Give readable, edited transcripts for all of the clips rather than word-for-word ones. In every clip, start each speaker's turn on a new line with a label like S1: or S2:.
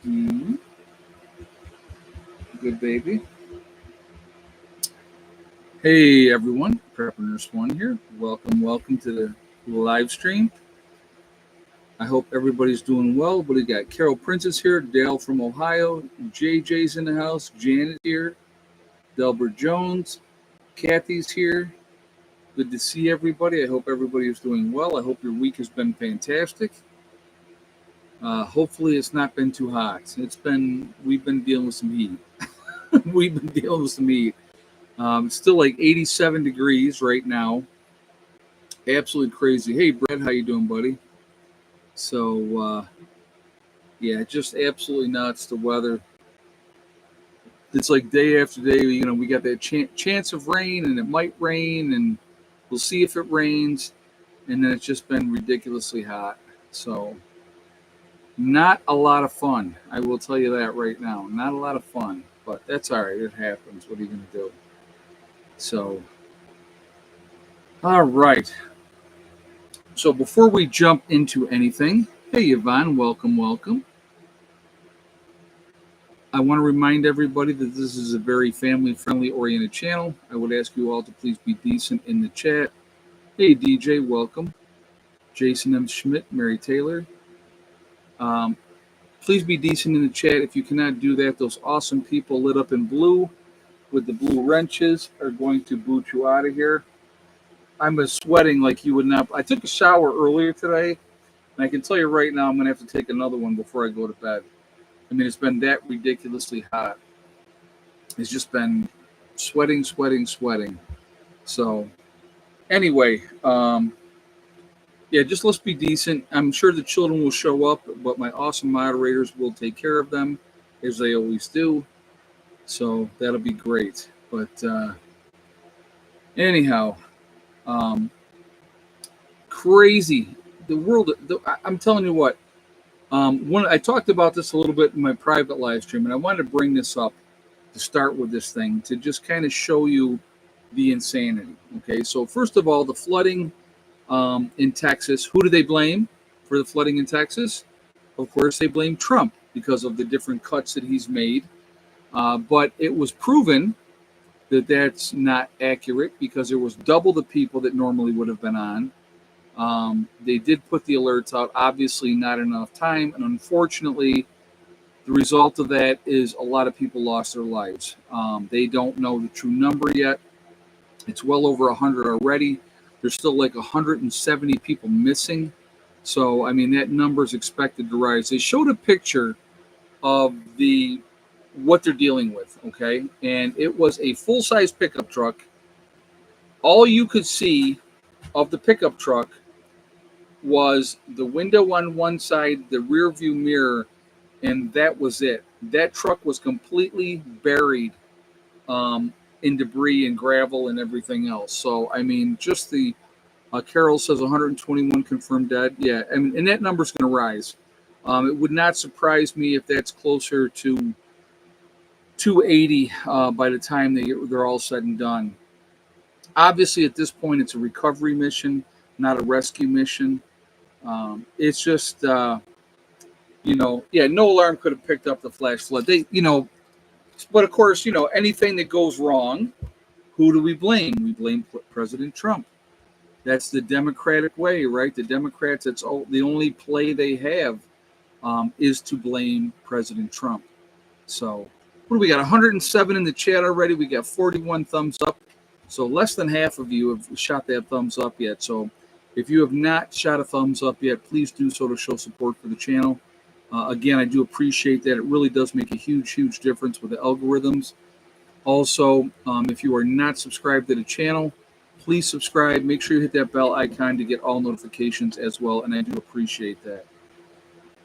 S1: Mm, good baby. Hey everyone, Preparedness One here. Welcome to the live stream. I hope everybody's doing well. But we got Carol Princess here, Dale from Ohio, JJ's in the house, Janet here, Delbert Jones, Kathy's here. Good to see everybody. I hope everybody is doing well. I hope your week has been fantastic. Hopefully it's not been too hot. We've been dealing with some heat. We've been dealing with some heat. It's still like 87 degrees right now. Absolutely crazy. Hey, Brett, how you doing, buddy? So, yeah, just absolutely nuts. The weather. It's like day after day. We got that chance of rain, and it might rain, and we'll see if it rains. And then it's just been ridiculously hot. So, not a lot of fun. I will tell you that right now. Not a lot of fun, but that's all right. It happens. What are you going to do? So, all right. So before we jump into anything, hey Yvonne, welcome. I want to remind everybody that this is a very family-friendly oriented channel. I would ask you all to please be decent in the chat. Hey DJ, welcome. Jason M. Schmidt, Mary Taylor. Please be decent in the chat. If you cannot do that, those awesome people lit up in blue with the blue wrenches are going to boot you out of here. I'm sweating like you would not. I took a shower earlier today, and I can tell you right now I'm going to have to take another one before I go to bed. I mean, it's been that ridiculously hot. It's just been sweating. So, anyway, yeah, just let's be decent. I'm sure the children will show up, but my awesome moderators will take care of them, as they always do. So, that'll be great. But, anyhow, crazy. The world, I'm telling you what, when I talked about this a little bit in my private live stream, and I wanted to bring this up to start with this thing to just kind of show you the insanity. Okay, so first of all, the flooding in Texas. Who do they blame for the flooding in Texas? Of course, they blame Trump because of the different cuts that he's made. But it was proven that that's not accurate because there was double the people that normally would have been on. They did put the alerts out, obviously not enough time, and unfortunately, the result of that is a lot of people lost their lives. They don't know the true number yet. It's well over 100 already. There's still like 170 people missing. So, I mean, that number is expected to rise. They showed a picture of what they're dealing with, okay? And it was a full-size pickup truck. All you could see of the pickup truck was the window on one side, the rear view mirror, and that was it. That truck was completely buried in debris and gravel and everything else. So, I mean, just Carol says 121 confirmed dead. Yeah, I mean, and that number's going to rise. It would not surprise me if that's closer to 280 by the time they're all said and done. Obviously, at this point, it's a recovery mission, not a rescue mission. It's just, no alarm could have picked up the flash flood. But of course, anything that goes wrong, who do we blame? We blame President Trump. That's the Democratic way, right? The Democrats, that's the only play they have is to blame President Trump. So, what do we got? 107 in the chat already. We got 41 thumbs up. So less than half of you have shot that thumbs up yet. So if you have not shot a thumbs up yet, please do so to show support for the channel. Again, I do appreciate that. It really does make a huge difference with the algorithms. Also, if you are not subscribed to the channel, please subscribe. Make sure you hit that bell icon to get all notifications as well, and I do appreciate that.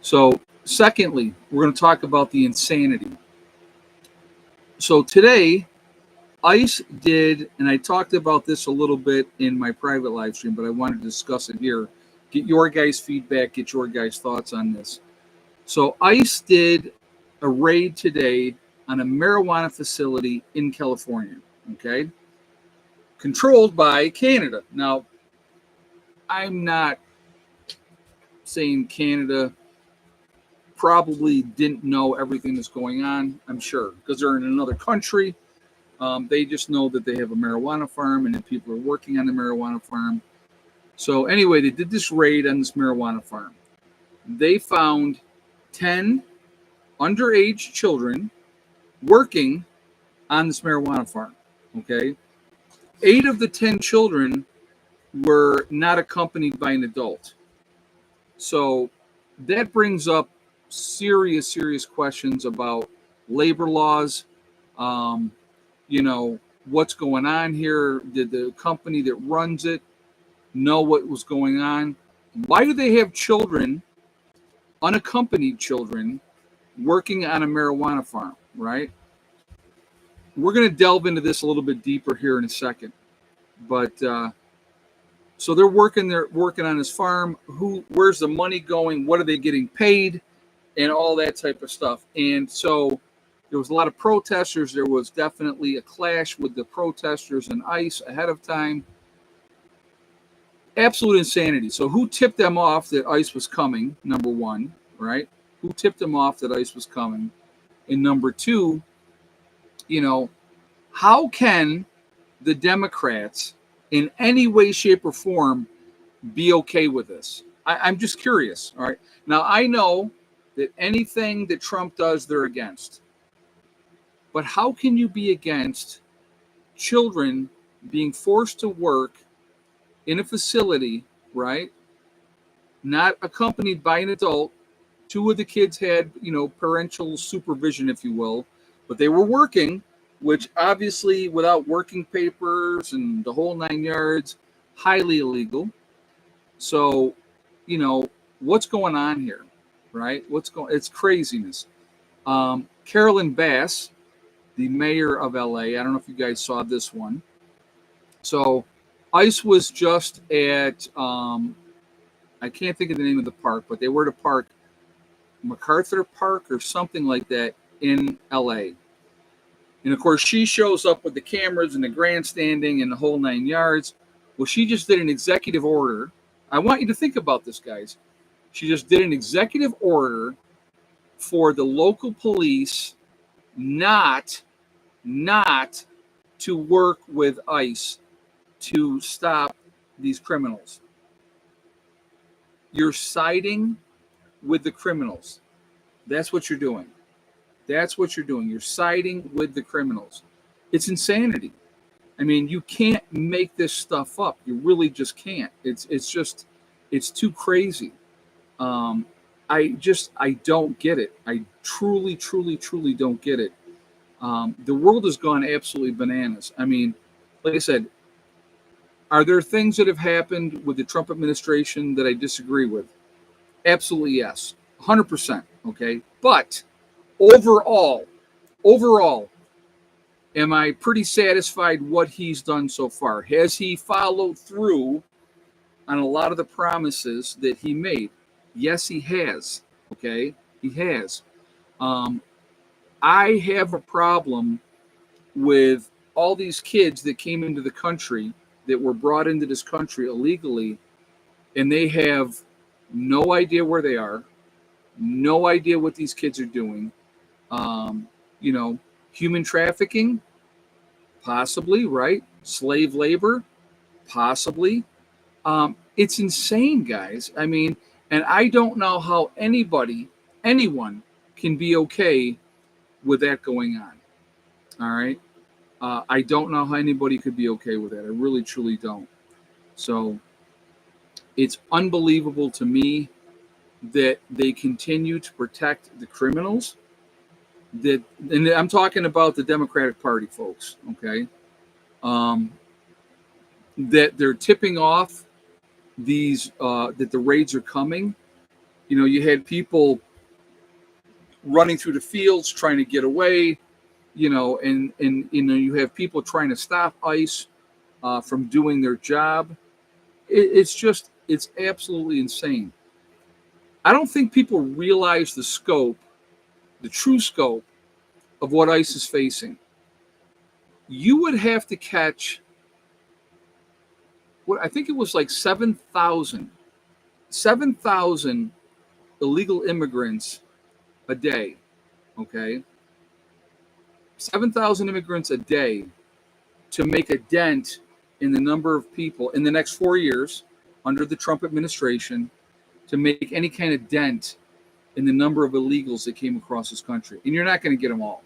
S1: So, secondly, we're going to talk about the insanity. So today, ICE did, and I talked about this a little bit in my private live stream, but I wanted to discuss it here. Get your guys' feedback, get your guys' thoughts on this. So ICE did a raid today on a marijuana facility in California, okay? Controlled by Canada. Now, I'm not saying Canada probably didn't know everything that's going on, I'm sure, because they're in another country. They just know that they have a marijuana farm and that people are working on the marijuana farm. So anyway, they did this raid on this marijuana farm. They found 10 underage children working on this marijuana farm. Okay. 8 of the 10 children were not accompanied by an adult. So that brings up serious questions about labor laws. Um, what's going on here? Did the company that runs it know what was going on? Why do they have children, unaccompanied children, working on a marijuana farm, right? We're going to delve into this a little bit deeper here in a second. But so they're working on this farm. Where's the money going? What are they getting paid? And all that type of stuff. And so there was a lot of protesters. There was definitely a clash with the protesters and ICE ahead of time. Absolute insanity. So who tipped them off that ICE was coming? Number one, right? Who tipped them off that ICE was coming? And number two, how can the Democrats in any way, shape, or form be okay with this? I'm just curious. All right. Now, I know that anything that Trump does, they're against. But how can you be against children being forced to work in a facility, right? Not accompanied by an adult. 2 of the kids had, parental supervision, if you will, but they were working, which obviously without working papers and the whole 9 yards, highly illegal. So, what's going on here, right? It's craziness. Carolyn Bass, the mayor of LA, I don't know if you guys saw this one. So ICE was just at, I can't think of the name of the park, but they were at a park, MacArthur Park or something like that in LA. And of course, she shows up with the cameras and the grandstanding and the whole 9 yards. Well, she just did an executive order. I want you to think about this, guys. She just did an executive order for the local police not to work with ICE to stop these criminals. You're siding with the criminals. That's what you're doing. That's what you're doing. You're siding with the criminals. It's insanity. I mean, you can't make this stuff up. You really just can't. It's too crazy. I don't get it. I truly don't get it. The world has gone absolutely bananas. I mean, like I said, are there things that have happened with the Trump administration that I disagree with? Absolutely yes. 100%. Okay. But overall, am I pretty satisfied what he's done so far? Has he followed through on a lot of the promises that he made? Yes, he has. Okay. He has. I have a problem with all these kids that came into the country, that were brought into this country illegally, and they have no idea where they are, no idea what these kids are doing. Human trafficking, possibly, right? Slave labor, possibly. It's insane, guys. I mean, and I don't know how anyone can be okay with that going on. All right. I don't know how anybody could be okay with that. I really, truly don't. So it's unbelievable to me that they continue to protect the criminals. And I'm talking about the Democratic Party, folks. Okay. That they're tipping off these, that the raids are coming. You had people running through the fields trying to get away. And you have people trying to stop ICE from doing their job. It's absolutely insane. I don't think people realize the true scope of what ICE is facing. You would have to catch, I think it was like 7,000 illegal immigrants a day, okay? 7,000 immigrants a day to make a dent in the number of people in the next 4 years under the Trump administration, to make any kind of dent in the number of illegals that came across this country. And you're not going to get them all.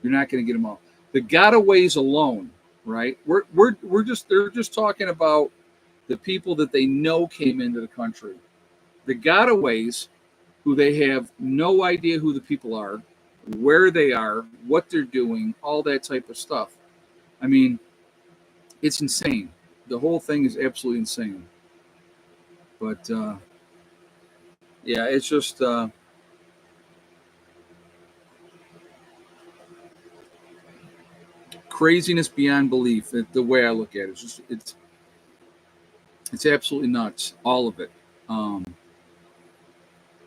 S1: You're not going to get them all. The gotaways alone, right? They're just talking about the people that they know came into the country. The gotaways, who they have no idea who the people are, where they are, what they're doing, all that type of stuff. I mean, it's insane. The whole thing is absolutely insane. But yeah, it's just craziness beyond belief. The way I look at it, it's absolutely nuts. All of it.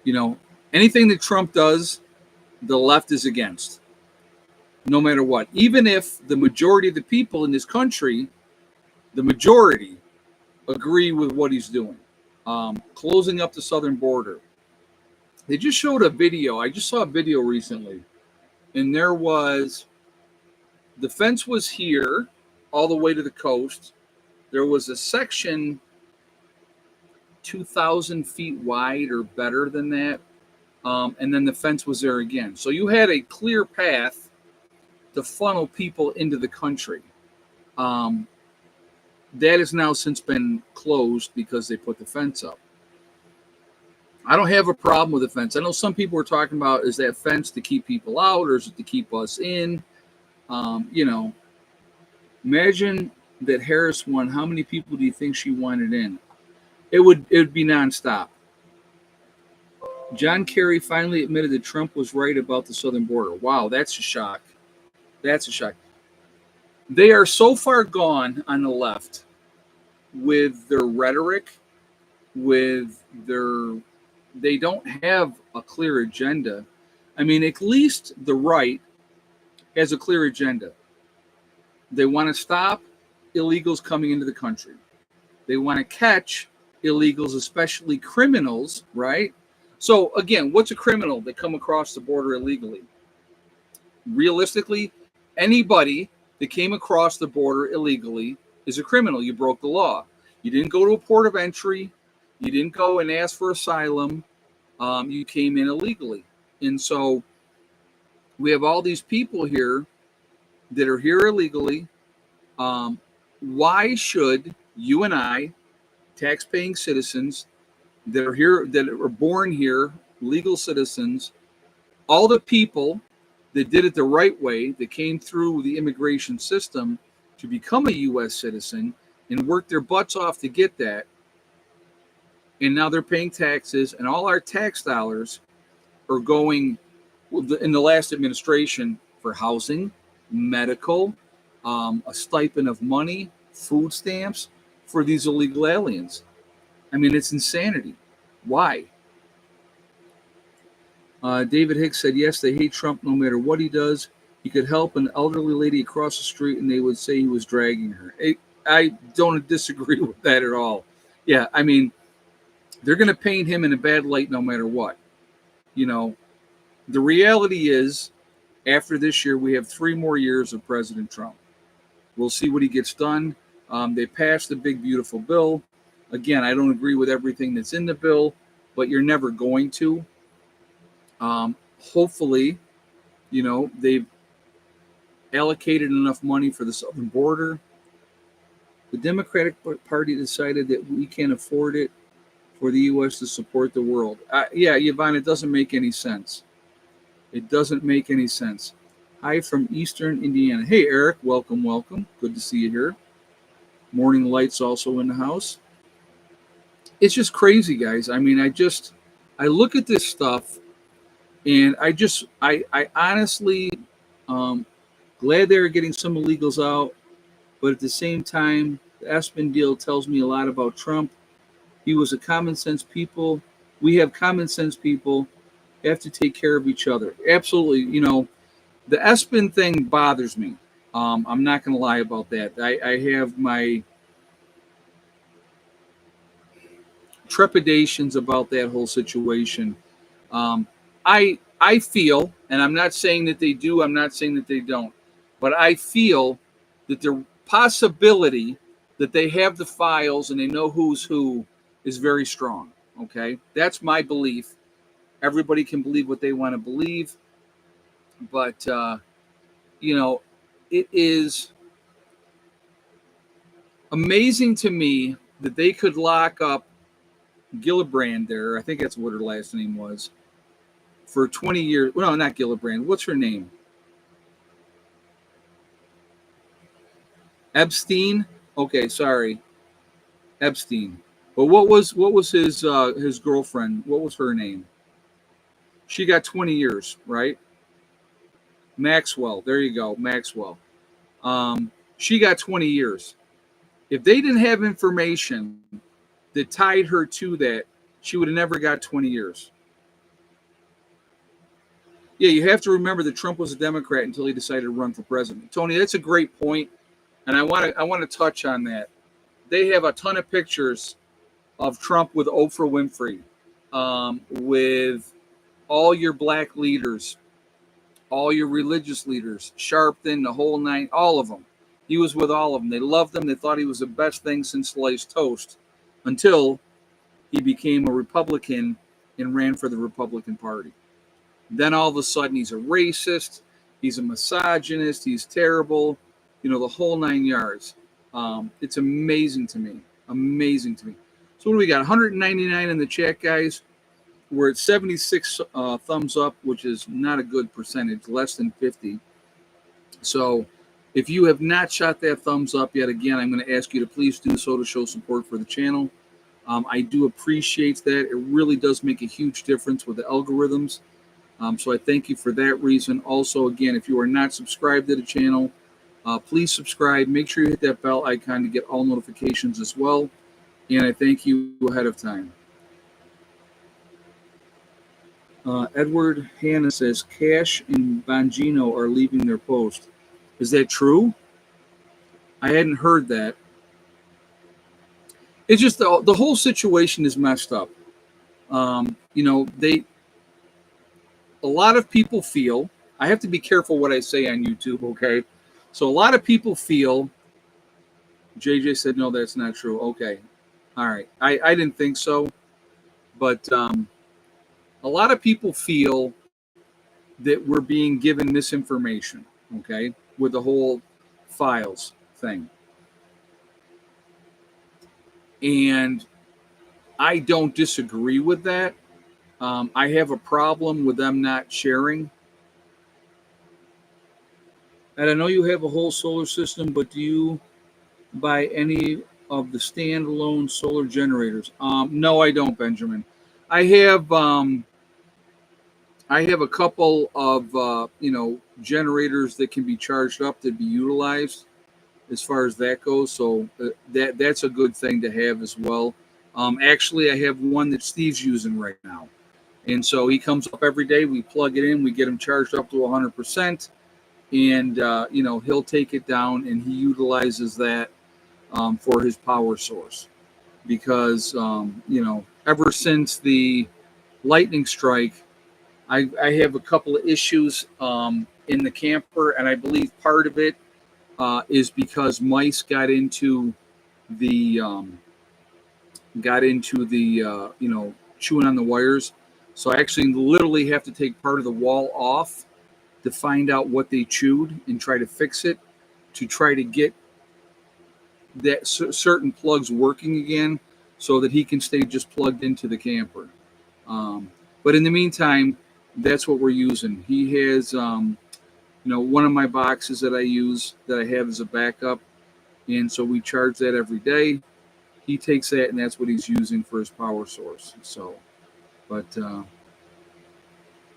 S1: You know, anything that Trump does, the left is against, no matter what. Even if the majority of the people in this country, the majority, agree with what he's doing. Closing up the southern border. They just showed a video. I just saw a video recently, and there was, the fence was here all the way to the coast. There was a section 2,000 feet wide or better than that. And then the fence was there again. So you had a clear path to funnel people into the country. That has now since been closed because they put the fence up. I don't have a problem with the fence. I know some people were talking about, is that fence to keep people out or is it to keep us in? You know, imagine that Harris won. How many people do you think she wanted in? It would be nonstop. John Kerry finally admitted that Trump was right about the southern border. Wow, that's a shock. That's a shock. They are so far gone on the left with their rhetoric, with their, they don't have a clear agenda. I mean, at least the right has a clear agenda. They want to stop illegals coming into the country. They want to catch illegals, especially criminals, right? So again, what's a criminal that come across the border illegally? Realistically, anybody that came across the border illegally is a criminal. You broke the law. You didn't go to a port of entry. You didn't go and ask for asylum. You came in illegally. And so we have all these people here that are here illegally. Why should you and I, tax-paying citizens that are here, that are born here, legal citizens, all the people that did it the right way, that came through the immigration system to become a U.S. citizen and worked their butts off to get that, and now they're paying taxes, and all our tax dollars are going in the last administration for housing, medical, a stipend of money, food stamps for these illegal aliens. I mean, it's insanity. Why? David Hicks said, yes, they hate Trump no matter what he does. He could help an elderly lady across the street and they would say he was dragging her. I don't disagree with that at all. Yeah, I mean, they're going to paint him in a bad light no matter what. You know, the reality is, after this year, we have 3 more years of President Trump. We'll see what he gets done. They passed the big, beautiful bill. Again, I don't agree with everything that's in the bill, but you're never going to. Hopefully, you know, they've allocated enough money for the southern border. The Democratic Party decided that we can't afford it for the U.S. to support the world. Yeah, Yvonne, it doesn't make any sense. It doesn't make any sense. Hi from Eastern Indiana. Hey, Eric, welcome, welcome. Good to see you here. Morning Light's also in the house. It's just crazy, guys. I mean, I look at this stuff, and I honestly, glad they're getting some illegals out, but at the same time, the Epstein deal tells me a lot about Trump. He was a common sense people. We have common sense people, have to take care of each other. Absolutely. You know, the Epstein thing bothers me. I'm not going to lie about that. I have my trepidations about that whole situation. I I feel, and I'm not saying that they do, I'm not saying that they don't, but I feel that the possibility that they have the files and they know who's who is very strong. Okay, that's my belief. Everybody can believe what they want to believe, but you know, it is amazing to me that they could lock up Gillibrand there. I think that's what her last name was for 20 years. Well, no, not Gillibrand. What's her name? Epstein. Okay, sorry, Epstein. But what was his girlfriend? What was her name? She got 20 years, right? Maxwell. There you go, Maxwell. She got 20 years. If they didn't have information that tied her to that, she would have never got 20 years. Yeah, you have to remember that Trump was a Democrat until he decided to run for president. Tony, that's a great point, and I want to touch on that. They have a ton of pictures of Trump with Oprah Winfrey, with all your black leaders, all your religious leaders, Sharpton, the whole nine, all of them. He was with all of them. They loved him. They thought he was the best thing since sliced toast until he became a Republican and ran for the Republican Party. Then all of a sudden he's a racist, he's a misogynist, he's terrible, the whole 9 yards. It's amazing to me. Amazing to me. So what do we got? 199 in the chat, guys. We're at 76 thumbs up, which is not a good percentage, less than 50. So if you have not shot that thumbs up yet, again, I'm going to ask you to please do so to show support for the channel. I do appreciate that. It really does make a huge difference with the algorithms. So I thank you for that reason. Also, again, if you are not subscribed to the channel, please subscribe. Make sure you hit that bell icon to get all notifications as well. And I thank you ahead of time. Edward Hanna says Cash and Bongino are leaving their post. Is that true? I hadn't heard that. It's just the whole situation is messed up. A lot of people feel, I have to be careful what I say on YouTube, okay? So a lot of people feel, JJ said, no, that's not true. Okay. All right. I didn't think so. But a lot of people feel that we're being given misinformation, okay, with the whole files thing. And I don't disagree with that. I have a problem with them not sharing. And I know you have a whole solar system, but do you buy any of the standalone solar generators? No, I don't, Benjamin. I have a couple of generators that can be charged up to be utilized as far as that goes. So that's a good thing to have as well. Actually, I have one that Steve's using right now. And so he comes up every day. We plug it in. We get him charged up to 100%. And, he'll take it down and he utilizes that for his power source. Because, ever since the lightning strike, I have a couple of issues in the camper. And I believe part of it is because mice got into the chewing on the wires. So I actually literally have to take part of the wall off to find out what they chewed and try to fix it, to try to get that certain plugs working again so that he can stay just plugged into the camper. But in the meantime, that's what we're using. He has, one of my boxes that I use that I have as a backup. And so we charge that every day. He takes that and that's what he's using for his power source. So, but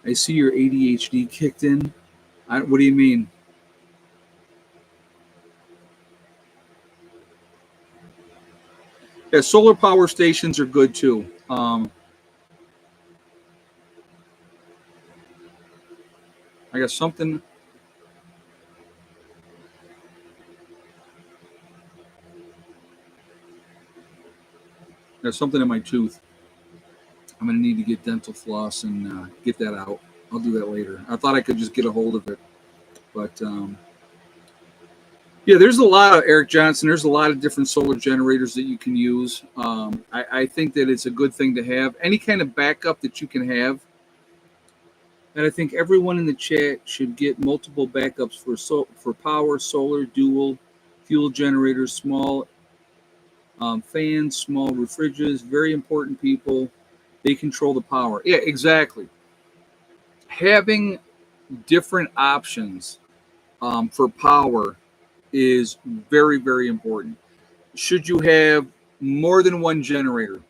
S1: I see your ADHD kicked in. What do you mean? Yeah, solar power stations are good too. I got something. There's something in my tooth. I'm gonna need to get dental floss and get that out. I'll do that later. I thought I could just get a hold of it, but yeah, there's a lot of Eric Johnson. There's a lot of different solar generators that you can use. I think that it's a good thing to have any kind of backup that you can have. And I think everyone in the chat should get multiple backups for power, solar, dual, fuel generators, small fans, small refrigerators. Very important people. They control the power. Yeah, exactly. Having different options for power is very, very important. Should you have more than one generator?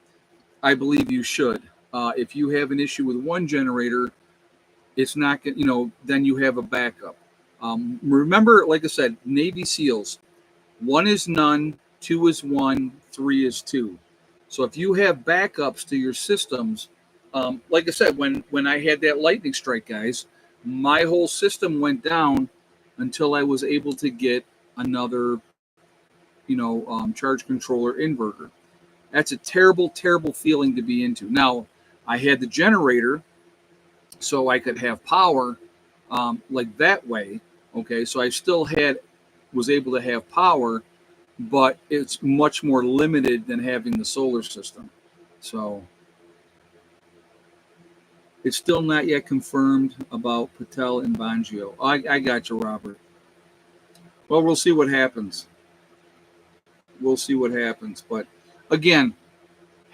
S1: I believe you should. If you have an issue with one generator, it's not going. Then you have a backup. Remember, like I said, Navy SEALs. One is none, two is one, three is two. So if you have backups to your systems, like I said, when I had that lightning strike, guys, my whole system went down until I was able to get another, charge controller inverter. That's a terrible, terrible feeling to be into. Now, I had the generator so I could have power like that way. Okay, so I still was able to have power, but it's much more limited than having the solar system. So it's still not yet confirmed about Patel and Bangio. I got you, Robert. Well, we'll see what happens. We'll see what happens. But again,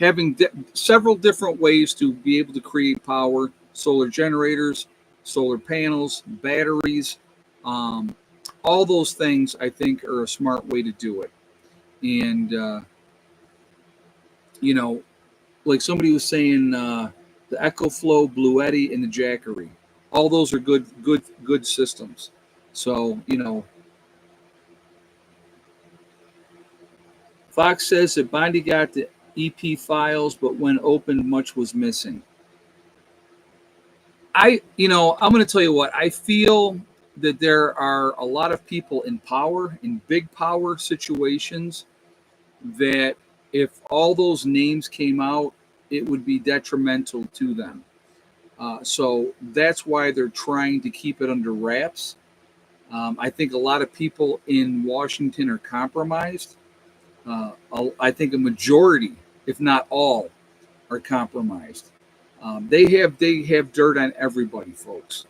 S1: having several different ways to be able to create power, solar generators, solar panels, batteries, all those things I think are a smart way to do it. And, like somebody was saying, the EcoFlow, Bluetti, and the Jackery. All those are good systems. So, Fox says that Bondi got the EP files, but when opened, much was missing. I'm going to tell you what, I feel that there are a lot of people in power, in big power situations, that if all those names came out, it would be detrimental to them. So that's why they're trying to keep it under wraps. I think a lot of people in Washington are compromised. I think a majority, if not all, are compromised. They have dirt on everybody, folks.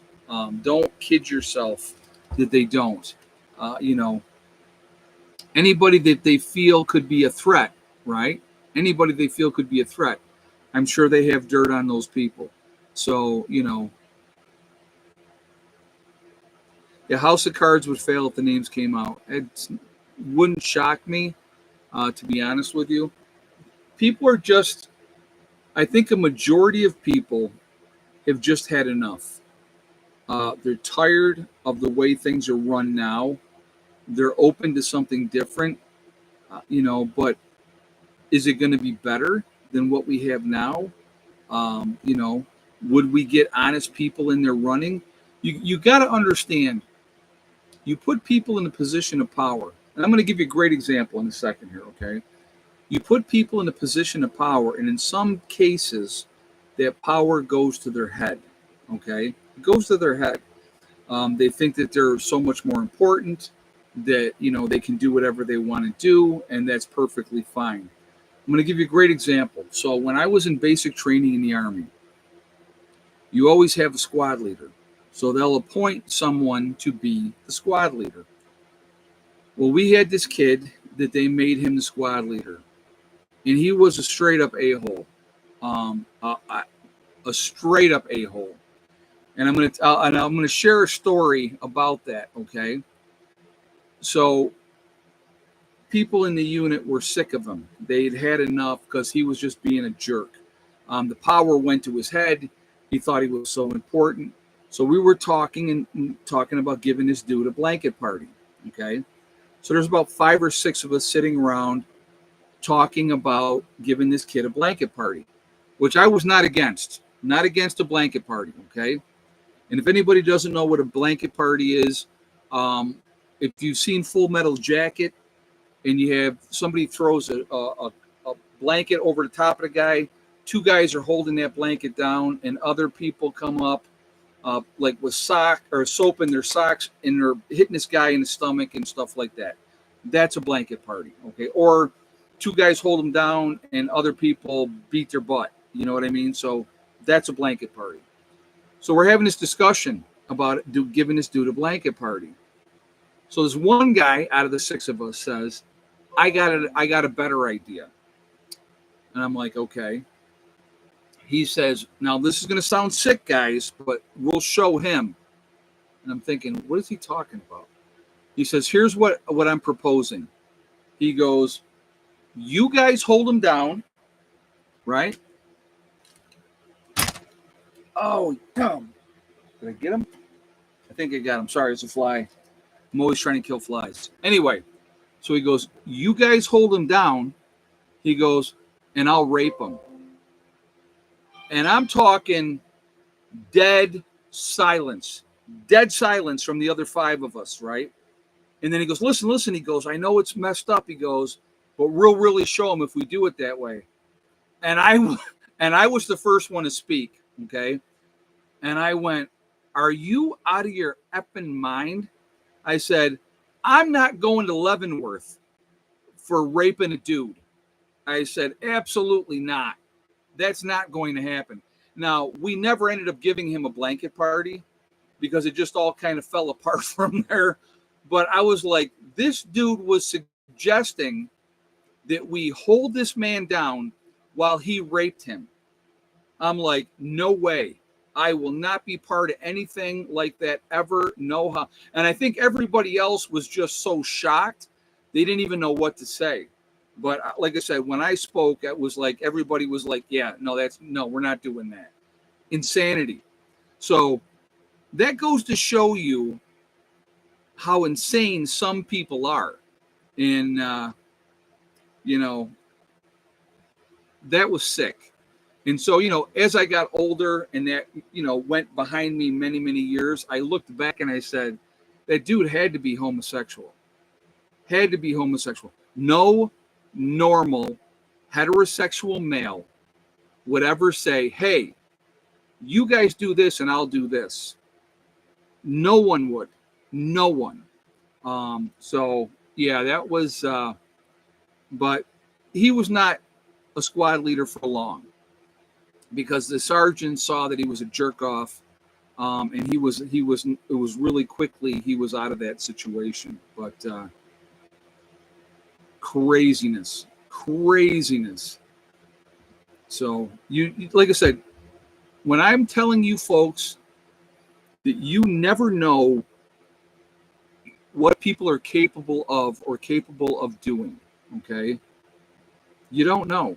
S1: Don't kid yourself that they don't. Anybody that they feel could be a threat, right? Anybody they feel could be a threat. I'm sure they have dirt on those people. So, the House of Cards would fail if the names came out. It wouldn't shock me, to be honest with you. People are just, I think a majority of people have just had enough. They're tired of the way things are run now. They're open to something different, but is it going to be better than what we have now? Would we get honest people in there running? You got to understand, you put people in a position of power. And I'm going to give you a great example in a second here, okay? You put people in a position of power, and in some cases, that power goes to their head, okay? It goes to their head. They think that they're so much more important, that, they can do whatever they want to do, and that's perfectly fine. I'm going to give you a great example. So when I was in basic training in the Army, you always have a squad leader. So they'll appoint someone to be the squad leader. Well, we had this kid that they made him the squad leader, and he was a straight up a-hole, a straight up a-hole. And I'm gonna share a story about that. Okay, so people in the unit were sick of him. They'd had enough because he was just being a jerk. The power went to his head. He thought he was so important. So we were talking about giving this dude a blanket party. Okay. So there's about 5 or 6 of us sitting around talking about giving this kid a blanket party, which I was not against a blanket party. Okay. And if anybody doesn't know what a blanket party is, if you've seen Full Metal Jacket and you have somebody throws a blanket over the top of the guy, 2 guys are holding that blanket down and other people come up like with sock or soap in their socks, and they're hitting this guy in the stomach and stuff like that. That's a blanket party, okay? Or two guys hold them down and other people beat their butt. You know what I mean? So that's a blanket party. So we're having this discussion about giving this dude a blanket party. So this one guy out of the six of us says, I got a better idea. And I'm like, okay. He says, now this is going to sound sick, guys, but we'll show him. And I'm thinking, what is he talking about? He says, here's what I'm proposing. He goes, you guys hold him down, right? Oh, damn. Did I get him? I think I got him. Sorry, it's a fly. I'm always trying to kill flies. Anyway, so he goes, you guys hold him down. He goes, and I'll rape him. And I'm talking dead silence from the other five of us, right? And then he goes, listen, he goes, I know it's messed up, he goes, but we'll really show him if we do it that way. And I was the first one to speak, okay? And I went, are you out of your effing mind? I said, I'm not going to Leavenworth for raping a dude. I said, absolutely not. That's not going to happen. Now, we never ended up giving him a blanket party because it just all kind of fell apart from there. But I was like, this dude was suggesting that we hold this man down while he raped him. I'm like, no way. I will not be part of anything like that ever. No how. And I think everybody else was just so shocked. They didn't even know what to say. But like I said, when I spoke, it was like everybody was like, yeah, no, we're not doing that. Insanity. So that goes to show you how insane some people are. And, that was sick. And so, as I got older and that, went behind me many, many years, I looked back and I said, that dude had to be homosexual. Had to be homosexual. No normal heterosexual male would ever say, hey, you guys do this and I'll do this. No one would. No one. So, yeah, that was, but he was not a squad leader for long because the sergeant saw that he was a jerk off. And it was really quickly, he was out of that situation. But craziness. So you like I said, when I'm telling you folks that you never know what people are capable of or capable of doing, okay? You don't know.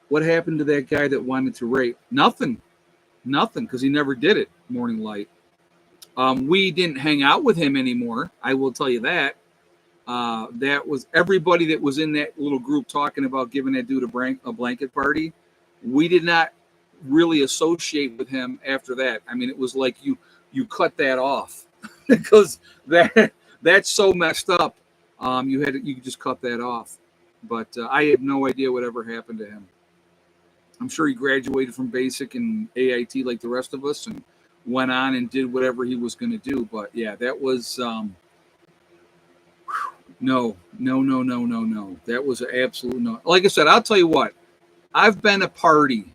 S1: What happened to that guy that wanted to rape? Nothing, because he never did it, Morning Light. We didn't hang out with him anymore. I will tell you that. That was everybody that was in that little group talking about giving that dude a blanket party. We did not really associate with him after that. I mean, it was like you cut that off because that's so messed up. You could just cut that off. But I have no idea whatever happened to him. I'm sure he graduated from basic and AIT like the rest of us and went on and did whatever he was going to do. But yeah, that was no. That was an absolute no. Like I said, I'll tell you what, I've been a party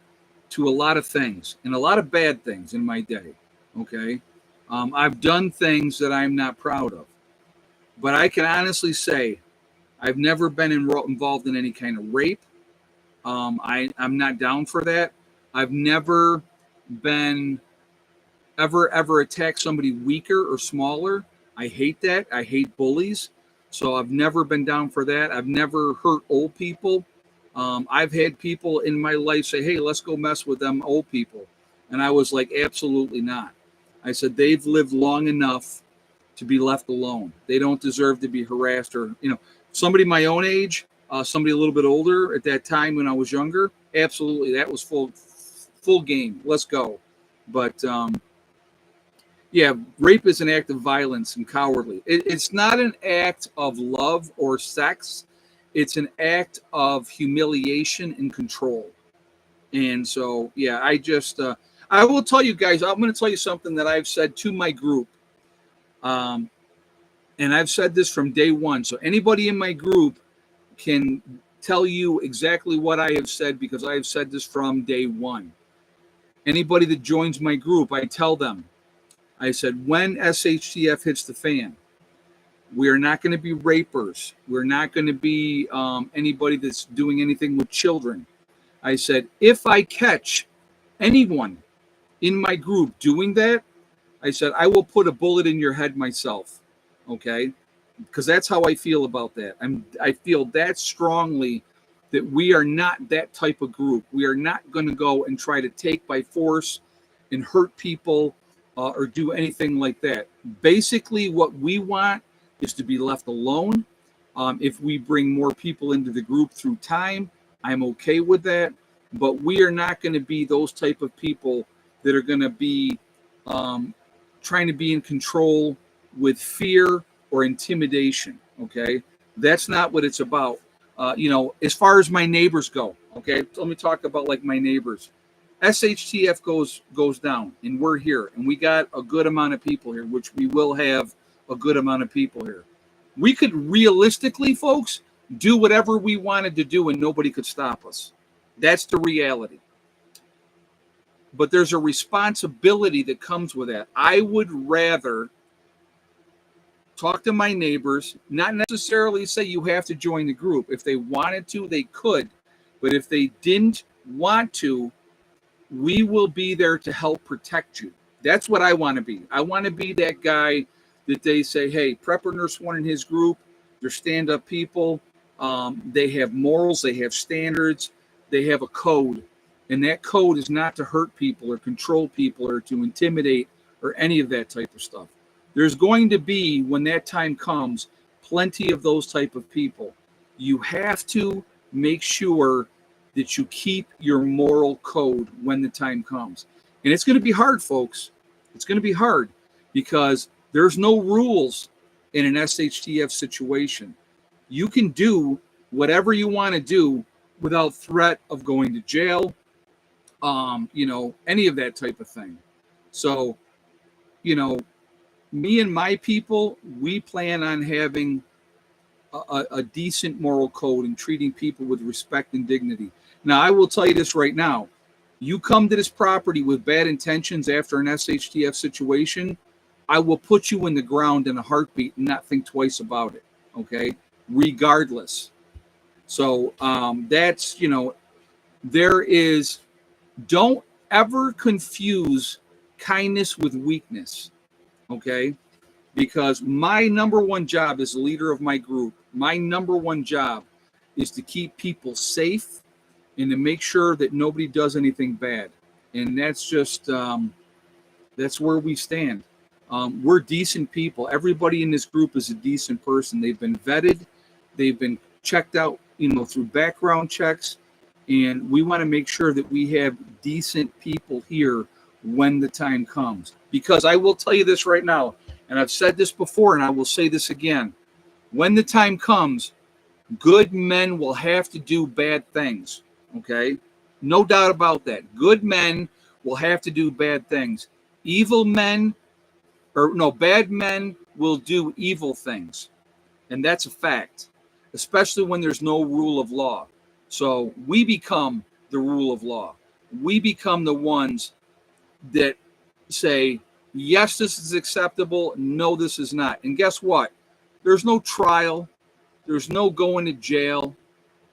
S1: to a lot of things and a lot of bad things in my day. Okay. I've done things that I'm not proud of, but I can honestly say I've never been involved in any kind of rape. I'm not down for that. I've never been ever attacked somebody weaker or smaller. I hate that. I hate bullies. So I've never been down for that. I've never hurt old people. I've had people in my life say, hey, let's go mess with them old people. And I was like, absolutely not. I said, they've lived long enough to be left alone. They don't deserve to be harassed or, somebody my own age, somebody a little bit older at that time when I was younger. Absolutely. That was full game. Let's go. But, yeah, rape is an act of violence and cowardly. It's not an act of love or sex. It's an act of humiliation and control. And so, yeah, I will tell you guys, I'm going to tell you something that I've said to my group. Um, and I've said this from day one. So anybody in my group can tell you exactly what I have said because I have said this from day one. Anybody that joins my group, I tell them, I said, when SHTF hits the fan, we're not going to be rapers. We're not going to be anybody that's doing anything with children. I said, if I catch anyone in my group doing that, I said, I will put a bullet in your head myself. Okay? Because that's how I feel about that. I feel that strongly that we are not that type of group. We are not going to go and try to take by force and hurt people or do anything like that. Basically, what we want is to be left alone. If we bring more people into the group through time, I'm okay with that. But we are not going to be those type of people that are going to be trying to be in control with fear or intimidation. Okay, that's not what it's about. As far as my neighbors go, okay, let me talk about like my neighbors. SHTF goes down, and we're here, and we got a good amount of people here, which we will have a good amount of people here. We could realistically, folks, do whatever we wanted to do, and nobody could stop us. That's the reality. But there's a responsibility that comes with that. I would rather talk to my neighbors, not necessarily say you have to join the group. If they wanted to, they could. But if they didn't want to, we will be there to help protect you. That's what I want to be. I want to be that guy that they say, hey, Prepper Nurse One in his group, they're stand-up people. They have morals, they have standards, they have a code. And that code is not to hurt people or control people or to intimidate or any of that type of stuff. There's going to be, when that time comes, plenty of those type of people. You have to make sure that you keep your moral code when the time comes. And it's going to be hard, folks. It's going to be hard because there's no rules in an SHTF situation. You can do whatever you want to do without threat of going to jail, any of that type of thing. So, me and my people, we plan on having a decent moral code and treating people with respect and dignity. Now, I will tell you this right now. You come to this property with bad intentions after an SHTF situation, I will put you in the ground in a heartbeat and not think twice about it, okay? Regardless. So don't ever confuse kindness with weakness, okay? Because my number one job as a leader of my group, my number one job is to keep people safe and to make sure that nobody does anything bad. And that's just, that's where we stand. We're decent people. Everybody in this group is a decent person. They've been vetted. They've been checked out, through background checks. And we want to make sure that we have decent people here when the time comes. Because I will tell you this right now, and I've said this before, and I will say this again. When the time comes, good men will have to do bad things. Okay? No doubt about that. Good men will have to do bad things. Bad men will do evil things. And that's a fact, especially when there's no rule of law. So we become the rule of law. We become the ones that say, yes, this is acceptable. No, this is not. And guess what? There's no trial. There's no going to jail.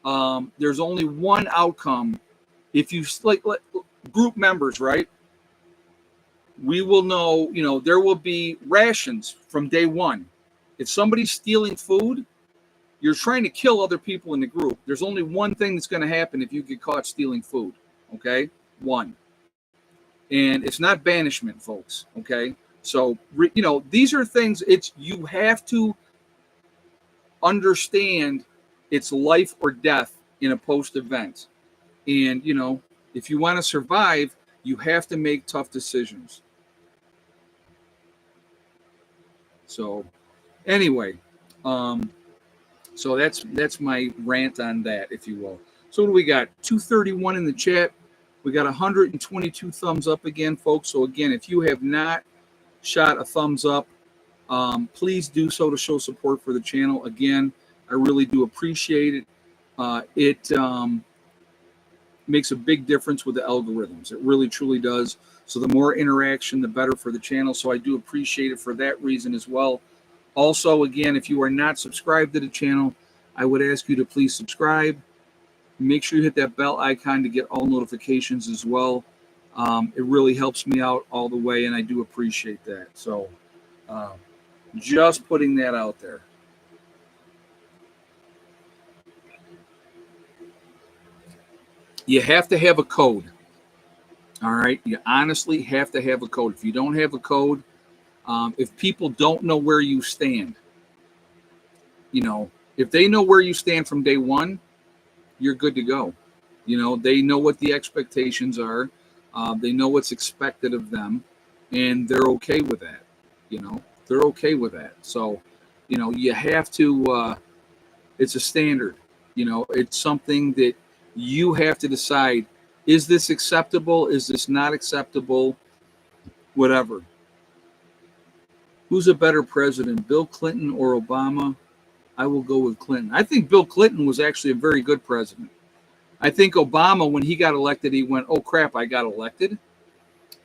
S1: There's only one outcome. If you group members, right? We will know, there will be rations from day one. If somebody's stealing food, you're trying to kill other people in the group. There's only one thing that's going to happen if you get caught stealing food. Okay? One. And it's not banishment, folks. Okay? So, these are things, you have to understand it's life or death in a post event. And, if you want to survive, you have to make tough decisions. So, anyway, so that's my rant on that, if you will. So what do we got? 231 in the chat. We got 122 thumbs up again, folks. So again, if you have not shot a thumbs up, please do so to show support for the channel. Again, I really do appreciate it. It makes a big difference with the algorithms. It really, truly does. So the more interaction, the better for the channel. So I do appreciate it for that reason as well. Also, again, if you are not subscribed to the channel, I would ask you to please subscribe. Make sure you hit that bell icon to get all notifications as well. It really helps me out all the way, and I do appreciate that. So just putting that out there. You have to have a code. All right. You honestly have to have a code. If you don't have a code, if people don't know where you stand, if they know where you stand from day one, you're good to go. They know what the expectations are. They know what's expected of them, and they're okay with that. They're okay with that. So, you have to, it's a standard. It's something that you have to decide, is this acceptable? Is this not acceptable? Whatever. Who's a better president, Bill Clinton or Obama? I will go with Clinton. I think Bill Clinton was actually a very good president. I think Obama, when he got elected, he went, oh, crap, I got elected.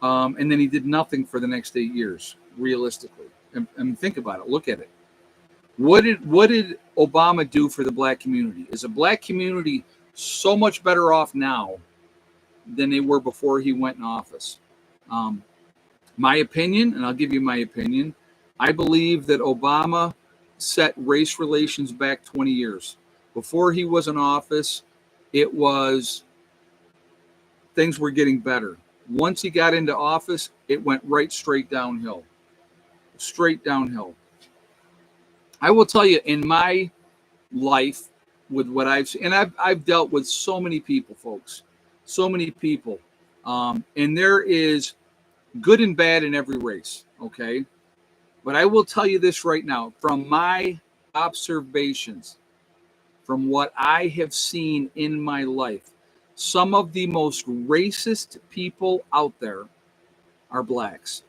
S1: And then he did nothing for the next 8 years, realistically. And think about it. Look at it. What did Obama do for the black community? Is the black community so much better off now than they were before he went in office? My opinion, and I'll give you my opinion, I believe that Obama set race relations back 20 years. Before he was in office, things were getting better. Once he got into office, it went straight downhill. Straight downhill. I will tell you, in my life, with what I've seen, and I've dealt with so many people, folks, so many people, and there is good and bad in every race, okay? But I will tell you this right now, from my observations, from what I have seen in my life, some of the most racist people out there are blacks.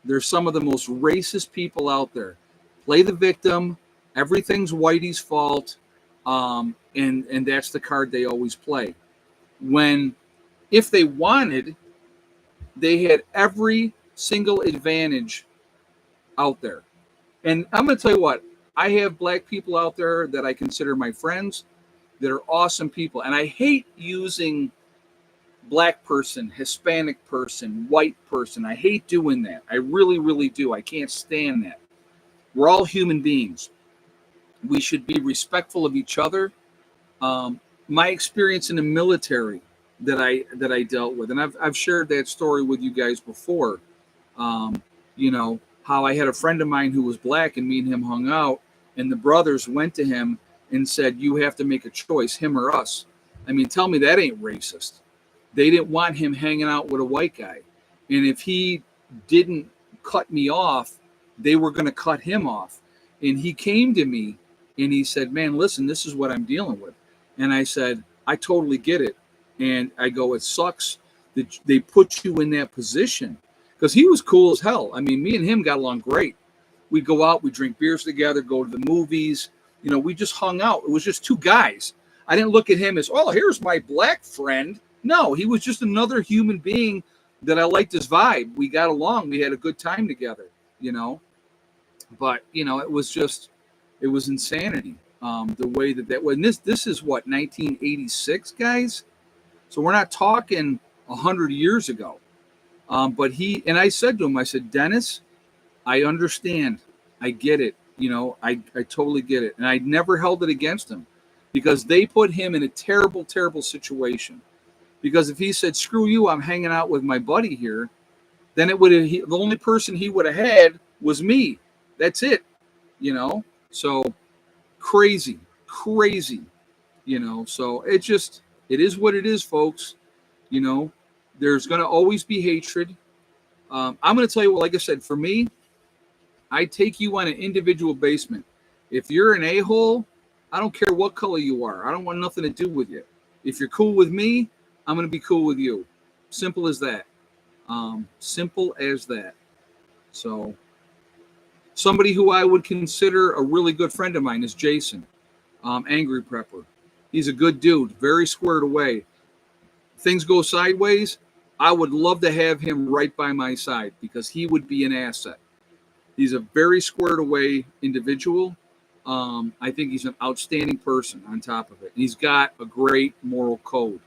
S1: They're some of the most racist people out there. Play the victim. Everything's Whitey's fault. And that's the card they always play. When, if they wanted, they had every single advantage out there. And I'm going to tell you what, I have black people out there that I consider my friends that are awesome people. And I hate using black person, Hispanic person, white person. I hate doing that. I really, really do. I can't stand that. We're all human beings. We should be respectful of each other. My experience in the military that I dealt with, and I've shared that story with you guys before. How I had a friend of mine who was black, and me and him hung out, and the brothers went to him and said, "You have to make a choice, him or us." I mean, tell me that ain't racist. They didn't want him hanging out with a white guy, and if he didn't cut me off, they were going to cut him off. And he came to me and he said, "Man, listen, this is what I'm dealing with." And I said, "I totally get it." And I go, "It sucks that they put you in that position." Because he was cool as hell. I mean, me and him got along great. We'd go out, we'd drink beers together, go to the movies. We just hung out. It was just two guys. I didn't look at him as, oh, here's my black friend. No, he was just another human being that I liked his vibe. We got along. We had a good time together, But, it was insanity. The way that was. And this is what, 1986, guys? So we're not talking 100 years ago. But I said to him, I said, "Dennis, I understand. I get it. I totally get it." And I never held it against him because they put him in a terrible, terrible situation. Because if he said, "Screw you, I'm hanging out with my buddy here," then the only person he would have had was me. That's it. So crazy. So it is what it is, folks. There's going to always be hatred. I'm going to tell you what, like I said, for me, I take you on an individual basis. If you're an a-hole, I don't care what color you are. I don't want nothing to do with you. If you're cool with me, I'm going to be cool with you. Simple as that. Simple as that. So, somebody who I would consider a really good friend of mine is Jason, Angry Prepper. He's a good dude, very squared away. Things go sideways, I would love to have him right by my side because he would be an asset. He's a very squared away individual. I think he's an outstanding person on top of it. He's got a great moral code.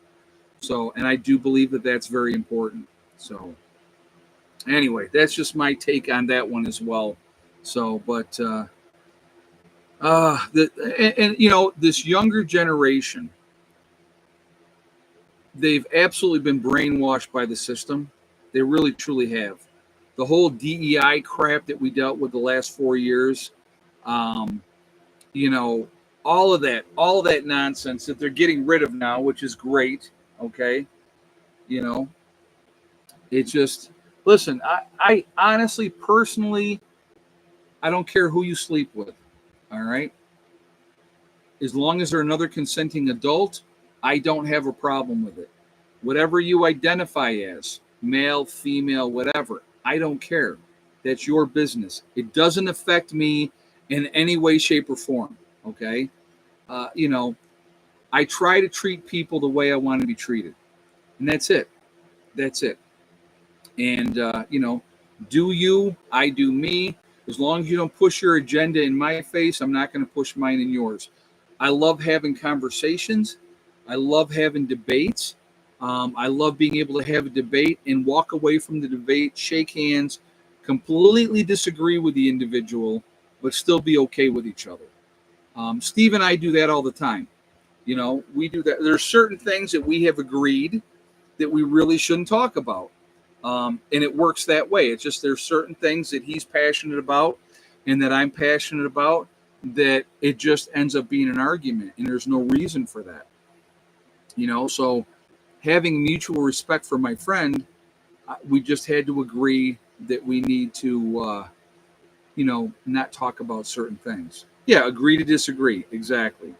S1: So, and I do believe that that's very important. So, anyway, that's just my take on that one as well. So, but and you know, this younger generation, they've absolutely been brainwashed by the system. They really truly have. The whole DEI crap that we dealt with the last 4 years, um, you know, all of that nonsense that they're getting rid of now, which is great. Okay, you know, it's just listen. I honestly, personally, I don't care who you sleep with. All right, as long as they're another consenting adult, I don't have a problem with it. Whatever you identify as, male, female, whatever, I don't care. That's your business. It doesn't affect me in any way, shape, or form. Okay. You know, I try to treat people the way I want to be treated. And that's it. That's it. And, you know, do you, I do me. As long as you don't push your agenda in my face, I'm not going to push mine in yours. I love having conversations. I love having debates. I love being able to have a debate and walk away from the debate, shake hands, completely disagree with the individual, but still be okay with each other. Steve and I do that all the time. You know, we do that. There's certain things that we have agreed that we really shouldn't talk about. And it works that way. It's just there's certain things that he's passionate about and that I'm passionate about that it just ends up being an argument, and there's no reason for that. You know, so having mutual respect for my friend, we just had to agree that we need to, you know, not talk about certain things. Yeah, agree to disagree. Exactly.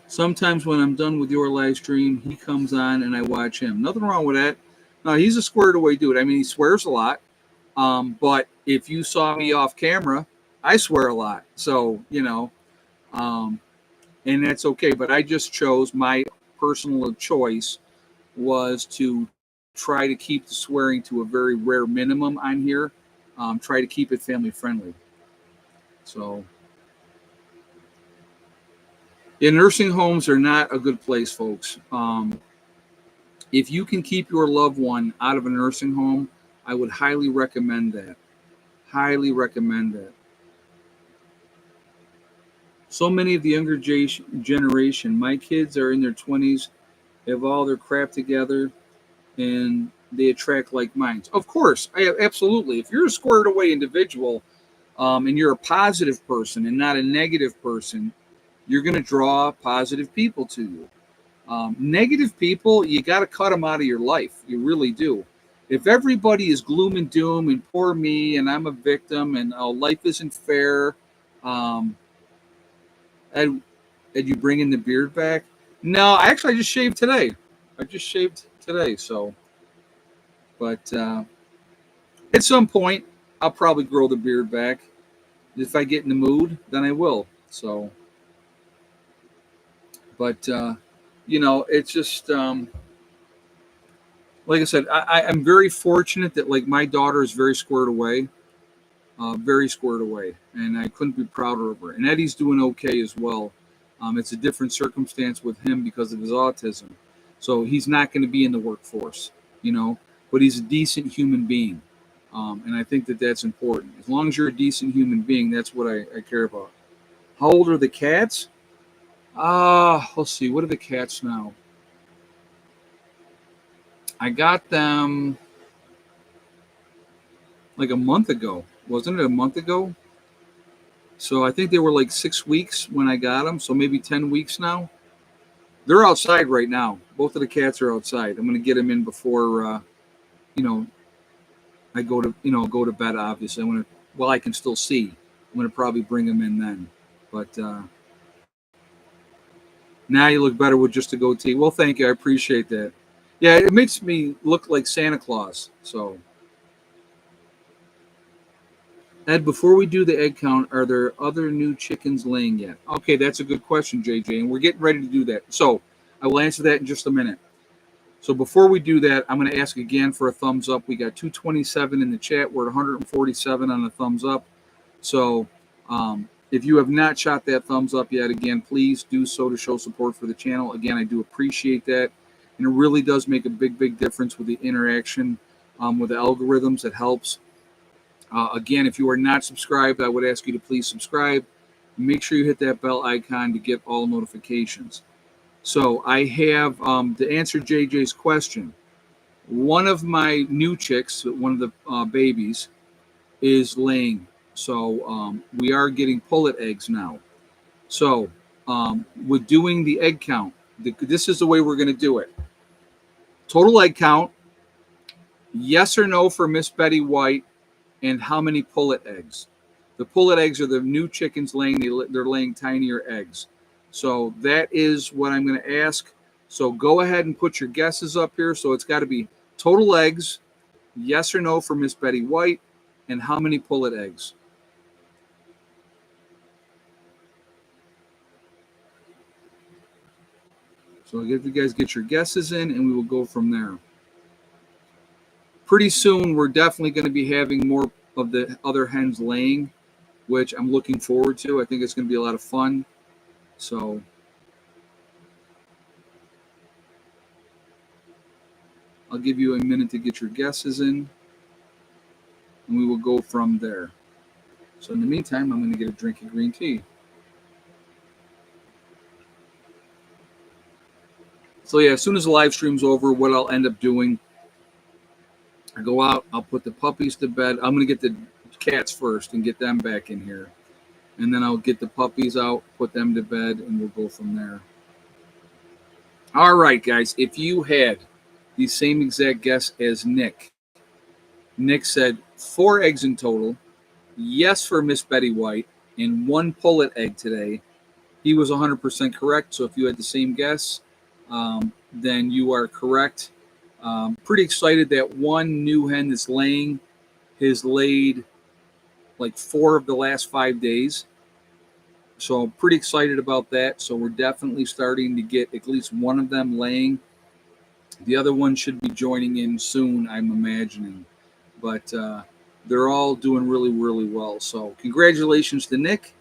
S1: Sometimes when I'm done with your live stream, he comes on and I watch him. Nothing wrong with that. No, he's a squared away dude. I mean, he swears a lot. But if you saw me off camera, I swear a lot. So, you know, um, and that's okay. But I just chose my personal choice was to try to keep the swearing to a very rare minimum on here. Try to keep it family friendly. So, yeah, nursing homes are not a good place, folks. If you can keep your loved one out of a nursing home, I would highly recommend that. Highly recommend that. So many of the younger generation, my kids are in their 20s, have all their crap together, and they attract like minds. Of course, absolutely. If you're a squared away individual and you're a positive person and not a negative person, you're going to draw positive people to you. Negative people, you got to cut them out of your life. You really do. If everybody is gloom and doom and poor me and I'm a victim and oh, life isn't fair, um, and you bring in the beard back? No, actually, I just shaved today. I just shaved today. So, but at some point, I'll probably grow the beard back. If I get in the mood, then I will. So, but you know, it's just like I said, I'm very fortunate that like my daughter is very squared away, and I couldn't be prouder of her. And Eddie's doing okay as well. It's a different circumstance with him because of his autism, so he's not going to be in the workforce, you know. But he's a decent human being, and I think that that's important. As long as you're a decent human being, that's what I care about. How old are the cats? Let's see. What are the cats now? I got them like a month ago. Wasn't it a month ago? So I think they were like 6 weeks when I got them. So maybe 10 weeks now. They're outside right now. Both of the cats are outside. I'm going to get them in before, you know, I go to bed. Obviously, I'm going to, well, I can still see. I'm going to probably bring them in then. But Now you look better with just a goatee. Well, thank you. I appreciate that. Yeah, it makes me look like Santa Claus. So, Ed, before we do the egg count, are there other new chickens laying yet? Okay, that's a good question, JJ, and we're getting ready to do that. So, I will answer that in just a minute. So, before we do that, I'm going to ask again for a thumbs up. We got 227 in the chat. We're at 147 on the thumbs up. So, if you have not shot that thumbs up yet, again, please do so to show support for the channel. Again, I do appreciate that. And it really does make a big, big difference with the interaction with the algorithms. It helps. Again, if you are not subscribed, I would ask you to please subscribe. Make sure you hit that bell icon to get all notifications. So I have, to answer JJ's question, one of my new chicks, one of the babies, is laying. So we are getting pullet eggs now. So with doing the egg count, this is the way we're going to do it. Total egg count, yes or no for Miss Betty White, and how many pullet eggs. The pullet eggs are the new chickens laying. They're laying tinier eggs. So that is what I'm going to ask. So go ahead and put your guesses up here. So it's got to be total eggs, yes or no for Miss Betty White, and how many pullet eggs. So if you guys get your guesses in, and we will go from there. Pretty soon, we're definitely going to be having more of the other hens laying, which I'm looking forward to. I think it's going to be a lot of fun. So I'll give you a minute to get your guesses in, and we will go from there. So in the meantime, I'm going to get a drink of green tea. So yeah, as soon as the live stream's over, what I'll end up doing, I go out, I'll put the puppies to bed. I'm going to get the cats first and get them back in here. And then I'll get the puppies out, put them to bed, and we'll go from there. All right, guys, if you had the same exact guess as Nick, Nick said 4 eggs in total, yes for Miss Betty White, and 1 pullet egg today. He was 100% correct. So if you had the same guess, then you are correct. Pretty excited that one new hen that's laying has laid like 4 of the last 5 days. So I'm pretty excited about that. So we're definitely starting to get at least one of them laying. The other one should be joining in soon, I'm imagining. But they're all doing really, really well. So congratulations to Nick.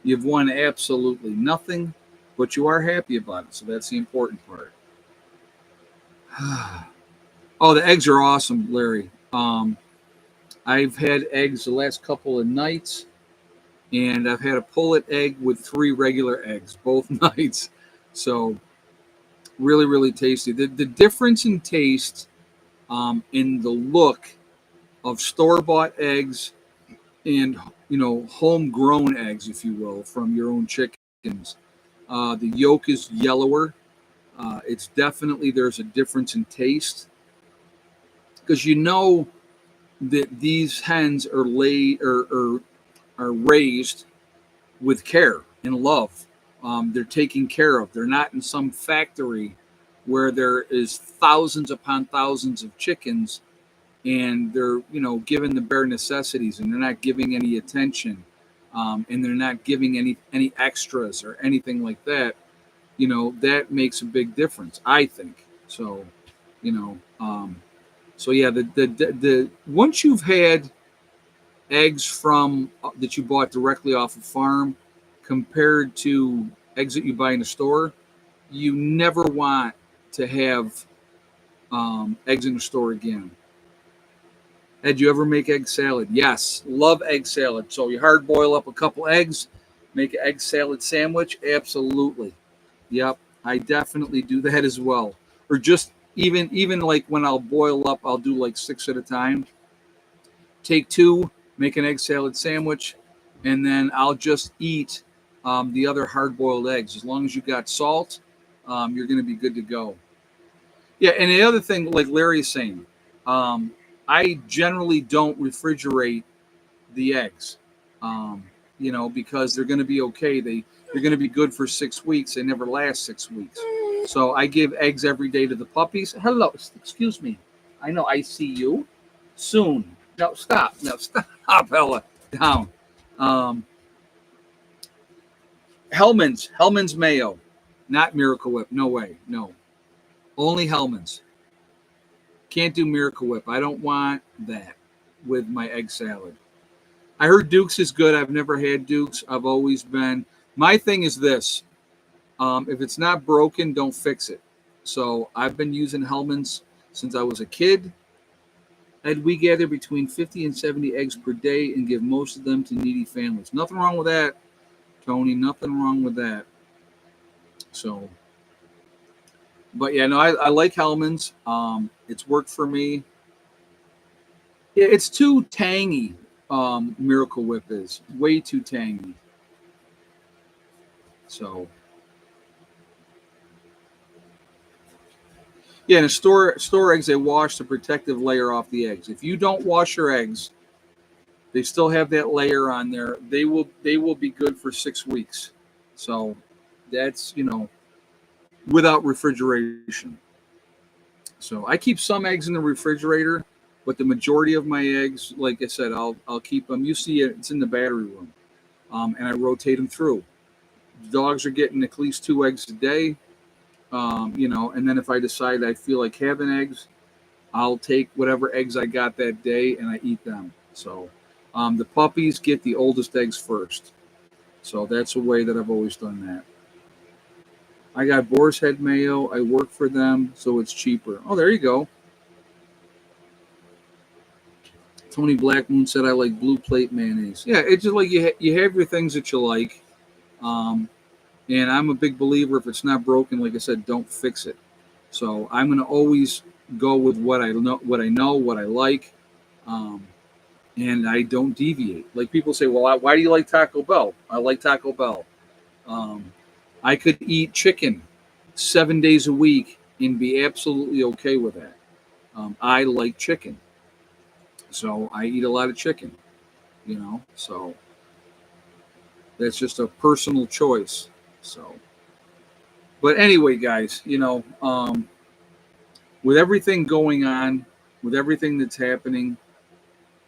S1: You've won absolutely nothing, but you are happy about it. So that's the important part. Oh, the eggs are awesome, Larry. I've had eggs the last couple of nights, and I've had a pullet egg with 3 regular eggs both nights. So really, really tasty. The difference in taste, in the look of store-bought eggs and, homegrown eggs, if you will, from your own chickens. The yolk is yellower. It's definitely, there's a difference in taste, because that these hens are are raised with care and love. They're taken care of. They're not in some factory where there is thousands upon thousands of chickens, and they're given the bare necessities, and they're not giving any attention, and they're not giving any extras or anything like that. That makes a big difference, I think. So, so yeah, the once you've had eggs from that you bought directly off a farm compared to eggs that you buy in a store, you never want to have eggs in the store again. Ed, you ever make egg salad? Yes, love egg salad. So you hard boil up a couple eggs, make an egg salad sandwich. Absolutely. Yep, I definitely do that as well. Or just even like when I'll boil up, I'll do like 6 at a time. Take 2, make an egg salad sandwich, and then I'll just eat the other hard-boiled eggs. As long as you got salt, you're going to be good to go. Yeah, and the other thing, like Larry's saying, I generally don't refrigerate the eggs, because they're going to be okay. They're going to be good for 6 weeks. They never last 6 weeks. So I give eggs every day to the puppies. Hello, excuse me. I know I see you soon. No, stop. No, stop, Ella. Down. Um, Hellman's mayo, not Miracle Whip. No way. No. Only Hellman's. Can't do Miracle Whip. I don't want that with my egg salad. I heard Duke's is good. I've never had Duke's. I've always been. My thing is this. If it's not broken, don't fix it. So I've been using Hellman's since I was a kid. And we gather between 50 and 70 eggs per day and give most of them to needy families. Nothing wrong with that, Tony. Nothing wrong with that. So, but yeah, no, I like Hellman's. It's worked for me. Yeah, it's too tangy. Miracle Whip is way too tangy. So, yeah, in a store eggs, they wash the protective layer off the eggs. If you don't wash your eggs, they still have that layer on there. They will be good for 6 weeks. So that's, without refrigeration. So I keep some eggs in the refrigerator, but the majority of my eggs, like I said, I'll keep them. You see it, it's in the battery room, and I rotate them through. The dogs are getting at least 2 eggs a day, and then if I decide I feel like having eggs, I'll take whatever eggs I got that day and I eat them. So the puppies get the oldest eggs first. So that's a way that I've always done that. I got Boar's Head mayo. I work for them, so it's cheaper. Oh, there you go. Tony Blackmoon said I like Blue Plate mayonnaise. Yeah, it's just like you have your things that you like. And I'm a big believer, if it's not broken, like I said, don't fix it. So I'm going to always go with what I know, what I like, and I don't deviate. Like people say, well, why do you like Taco Bell? I like Taco Bell. I could eat chicken 7 days a week and be absolutely okay with that. I like chicken, so I eat a lot of chicken. So that's just a personal choice. So, but anyway, guys, with everything going on, with everything that's happening,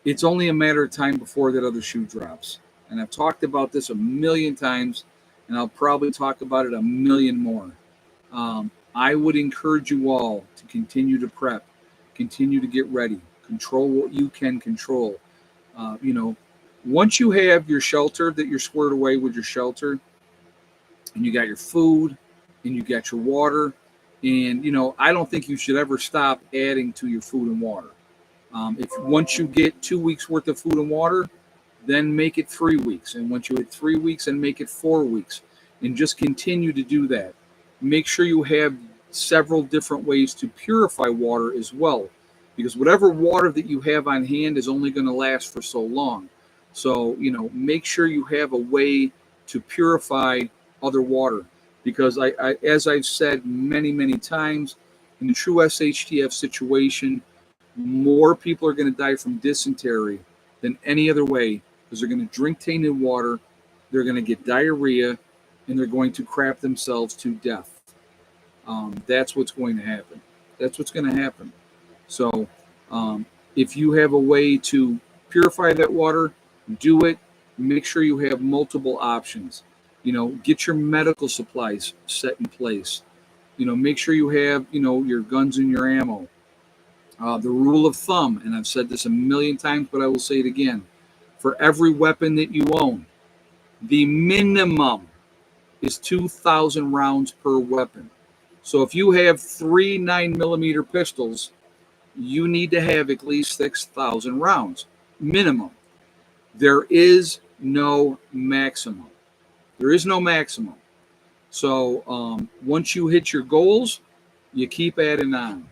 S1: it's only a matter of time before that other shoe drops. And I've talked about this a million times, and I'll probably talk about it a million more. I would encourage you all to continue to prep, continue to get ready, control what you can control. Once you have your shelter, that you're squared away with your shelter, and you got your food, and you got your water, and I don't think you should ever stop adding to your food and water. If once you get 2 weeks worth of food and water, then make it 3 weeks, and once you hit 3 weeks, and make it 4 weeks, and just continue to do that. Make sure you have several different ways to purify water as well, because whatever water that you have on hand is only going to last for so long. So make sure you have a way to purify other water, because I as I've said many times, in the true SHTF situation, more people are going to die from dysentery than any other way, because they're going to drink tainted water, they're going to get diarrhea, and they're going to crap themselves to death. That's what's going to happen. That's what's going to happen. So if you have a way to purify that water, do it. Make sure you have multiple options. Get your medical supplies set in place. Make sure you have, your guns and your ammo. The rule of thumb, and I've said this a million times, but I will say it again. For every weapon that you own, the minimum is 2,000 rounds per weapon. So if you have 3 9mm pistols, you need to have at least 6,000 rounds minimum. There is no maximum. There is no maximum. So once you hit your goals, you keep adding on.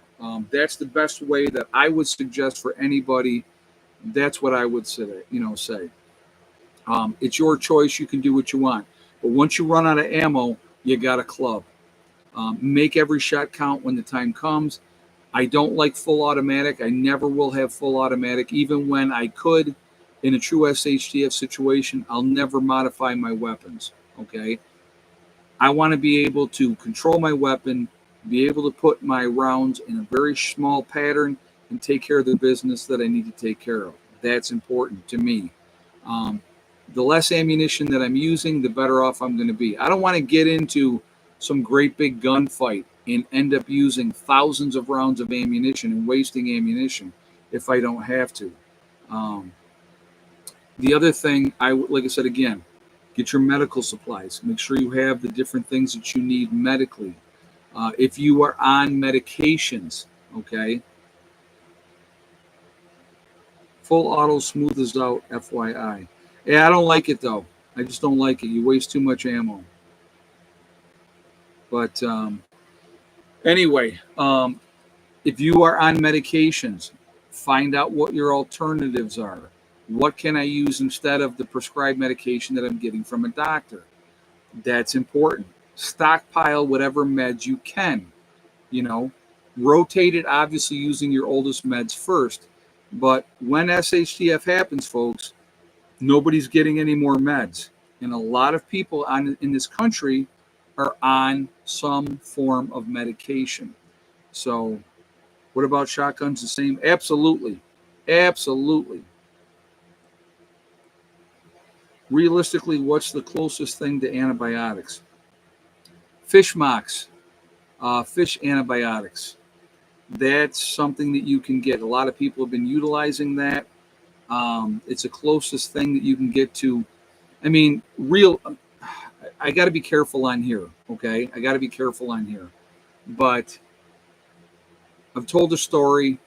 S1: That's the best way that I would suggest for anybody. That's what I would say. It's your choice. You can do what you want. But once you run out of ammo, you got a club. Make every shot count when the time comes. I don't like full automatic. I never will have full automatic. Even when I could, in a true SHTF situation, I'll never modify my weapons. Okay? I want to be able to control my weapon, be able to put my rounds in a very small pattern, and take care of the business that I need to take care of. That's important to me. Um, the less ammunition that I'm using, the better off I'm going to be. I don't want to get into some great big gunfight and end up using thousands of rounds of ammunition and wasting ammunition if I don't have to. Um, the other thing, like I said again, get your medical supplies. Make sure you have the different things that you need medically. If you are on medications, okay, full auto smooths out, FYI. Yeah, I don't like it though. I just don't like it. You waste too much ammo. But anyway, if you are on medications, find out what your alternatives are. What can I use instead of the prescribed medication that I'm getting from a doctor? That's important. Stockpile whatever meds you can. You know, rotate it, obviously using your oldest meds first. But when SHTF happens, folks, nobody's getting any more meds. And a lot of people in this country are on some form of medication. So, what about shotguns? The same? Absolutely. Absolutely. Realistically, what's the closest thing to antibiotics? Fish mocks, fish antibiotics. That's something that you can get. A lot of people have been utilizing that. It's the closest thing that you can get to. I mean, I got to be careful on here, okay? I got to be careful on here. But I've told a story.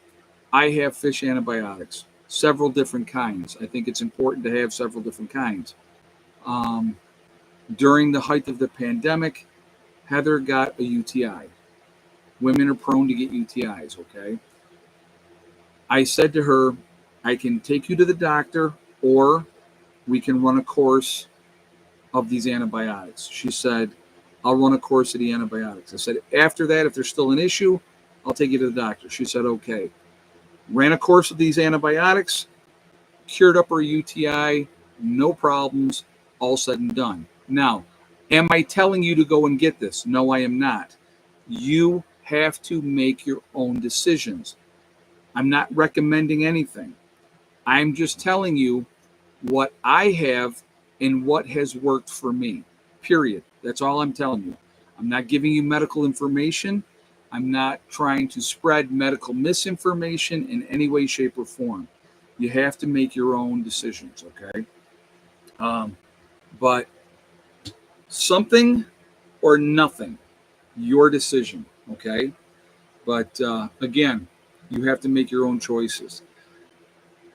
S1: I have fish antibiotics, several different kinds. I think it's important to have several different kinds. Um, During the height of the pandemic, Heather got a UTI. Women are prone to get UTIs, okay? I said to her, I can take you to the doctor or we can run a course of these antibiotics. She said, I'll run a course of the antibiotics. I said, after that, if there's still an issue, I'll take you to the doctor. She said, okay. Ran a course of these antibiotics, cured up her UTI, no problems, all said and done. Now, am I telling you to go and get this? No, I am not. You have to make your own decisions. I'm not recommending anything. I'm just telling you what I have and what has worked for me. Period. That's all I'm telling you. I'm not giving you medical information. I'm not trying to spread medical misinformation in any way, shape, or form. You have to make your own decisions, okay? But something or nothing, your decision, okay? But again, you have to make your own choices.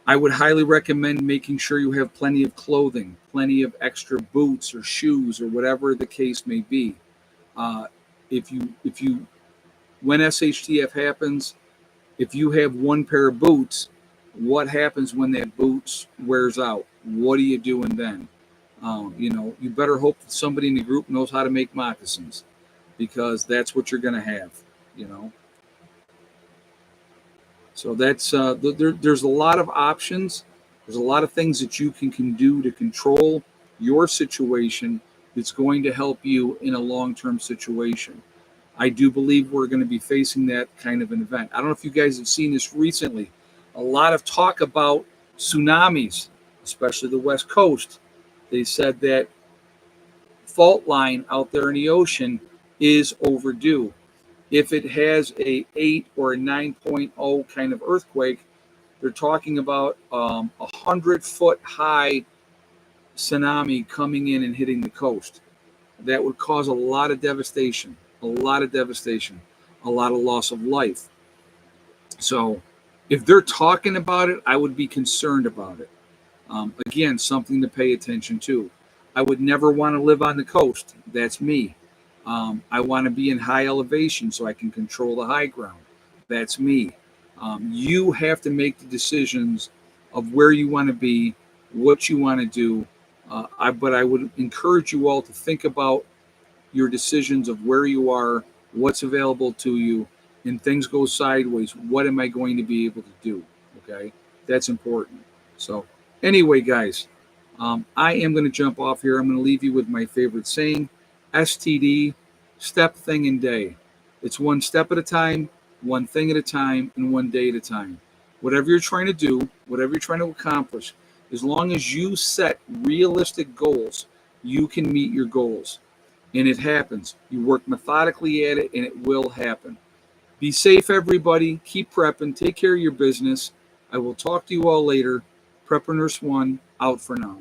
S1: I would highly recommend making sure you have plenty of clothing, plenty of extra boots or shoes or whatever the case may be. Uh, if you when SHTF happens, if you have one pair of boots, what happens when that boots wears out? What are you doing then? You better hope that somebody in the group knows how to make moccasins, because that's what you're going to have. You know. So that's there's a lot of options. There's a lot of things that you can do to control your situation that's going to help you in a long-term situation. I do believe we're going to be facing that kind of an event. I don't know if you guys have seen this recently. A lot of talk about tsunamis, especially the West Coast. They said that fault line out there in the ocean is overdue. If it has a 8 or a 9.0 kind of earthquake, they're talking about 100-foot high tsunami coming in and hitting the coast. That would cause a lot of devastation, a lot of devastation, a lot of loss of life. So if they're talking about it, I would be concerned about it. Again, something to pay attention to. I would never want to live on the coast. That's me. I want to be in high elevation so I can control the high ground. That's me. You have to make the decisions of where you want to be, what you want to do. But I would encourage you all to think about your decisions of where you are, what's available to you, and things go sideways. What am I going to be able to do? Okay, that's important. So, anyway, guys, I am going to jump off here. I'm going to leave you with my favorite saying. STD, step, thing, and day. It's one step at a time, one thing at a time, and one day at a time. Whatever you're trying to do, whatever you're trying to accomplish, as long as you set realistic goals, you can meet your goals. And it happens. You work methodically at it, and it will happen. Be safe, everybody. Keep prepping. Take care of your business. I will talk to you all later. Prepper Nurse 1 out for now.